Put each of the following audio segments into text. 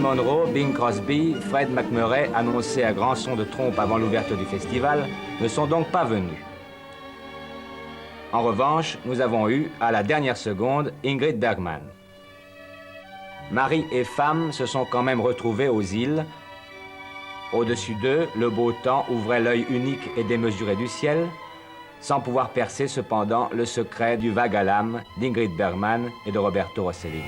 Monroe, Bing Crosby, Fred MacMurray, annoncés à grand son de trompe avant l'ouverture du festival, ne sont donc pas venus. En revanche, nous avons eu, à la dernière seconde, Ingrid Bergman. Mari et femme se sont quand même retrouvés aux îles. Au-dessus d'eux, le beau temps ouvrait l'œil unique et démesuré du ciel, sans pouvoir percer cependant le secret du vague à l'âme d'Ingrid Bergman et de Roberto Rossellini.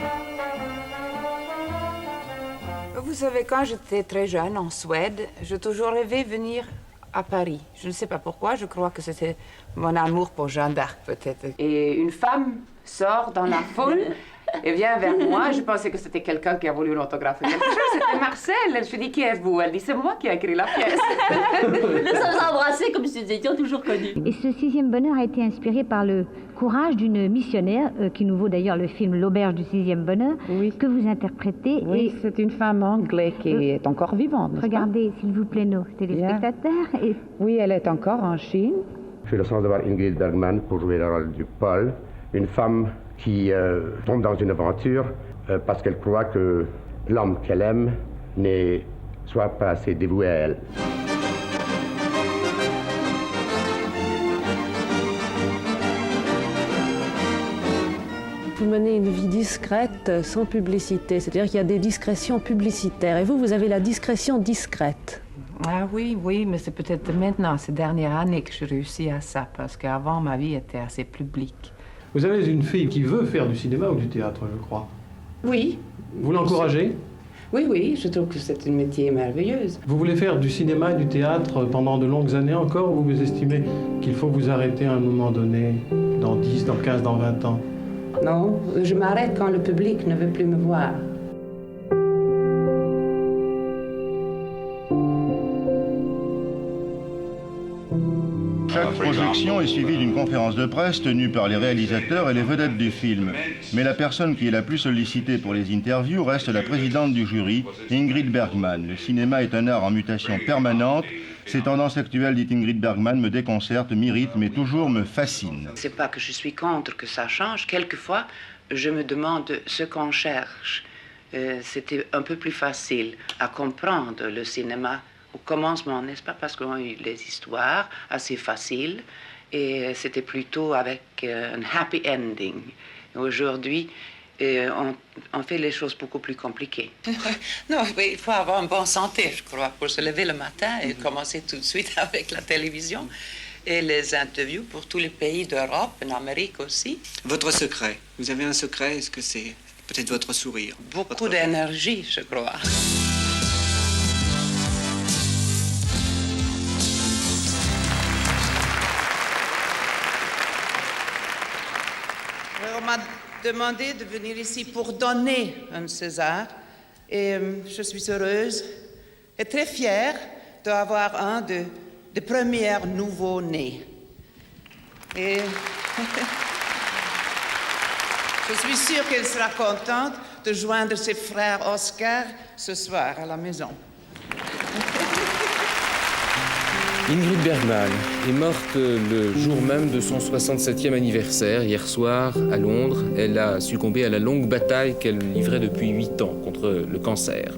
Vous savez, quand j'étais très jeune en Suède, j'ai toujours rêvé venir à Paris. Je ne sais pas pourquoi, je crois que c'était mon amour pour Jeanne d'Arc, peut-être. Et une femme sort dans la foule et vient vers moi. Je pensais que c'était quelqu'un qui a voulu l'autographe. C'était Marcel. Je lui ai dit, qui êtes-vous? Elle dit, c'est moi qui ai écrit la pièce. Nous sommes embrassés comme si nous étions toujours connus. Et ce sixième bonheur a été inspiré par le courage d'une missionnaire, qui nous vaut d'ailleurs le film L'Auberge du sixième bonheur, oui, que vous interprétez. Oui, et c'est une femme anglaise qui est encore vivante. Regardez, s'il vous plaît, nos téléspectateurs. Et... Oui, elle est encore en Chine. J'ai la chance d'avoir Ingrid Bergman pour jouer le rôle du Paul, une femme qui tombe dans une aventure parce qu'elle croit que l'homme qu'elle aime n'est soit pas assez dévoué à elle. Vous menez une vie discrète sans publicité, c'est-à-dire qu'il y a des discrétions publicitaires. Et vous, vous avez la discrétion discrète. Ah oui, mais c'est peut-être maintenant, ces dernières années, que j'ai réussi à ça, parce qu'avant, ma vie était assez publique. Vous avez une fille qui veut faire du cinéma ou du théâtre, je crois. Oui. Vous l'encouragez? Oui, je trouve que c'est un métier merveilleux. Vous voulez faire du cinéma et du théâtre pendant de longues années encore, ou vous estimez qu'il faut vous arrêter à un moment donné, dans 10, dans 15, dans 20 ans? Non, je m'arrête quand le public ne veut plus me voir. Chaque projection est suivie d'une conférence de presse tenue par les réalisateurs et les vedettes du film. Mais la personne qui est la plus sollicitée pour les interviews reste la présidente du jury, Ingrid Bergman. Le cinéma est un art en mutation permanente. Ces tendances actuelles, dit Ingrid Bergman, me déconcertent, m'irritent, mais toujours me fascinent. C'est pas que je suis contre que ça change. Quelquefois, je me demande ce qu'on cherche. C'était un peu plus facile à comprendre le cinéma au commencement, n'est-ce pas? Parce qu'on a eu les histoires assez faciles et c'était plutôt avec un happy ending. Aujourd'hui, on fait les choses beaucoup plus compliquées. Non, il faut avoir une bonne santé, je crois, pour se lever le matin et commencer tout de suite avec la télévision et les interviews pour tous les pays d'Europe, en Amérique aussi. Votre secret, vous avez un secret? Est-ce que c'est peut-être votre sourire? Beaucoup d'énergie, je crois. On m'a demandé de venir ici pour donner un César et je suis heureuse et très fière d'avoir un des premiers nouveaux-nés. Et je suis sûre qu'elle sera contente de joindre ses frères Oscar ce soir à la maison. Ingrid Bergman est morte le jour même de son 67e anniversaire, hier soir à Londres. Elle a succombé à la longue bataille qu'elle livrait depuis 8 ans contre le cancer.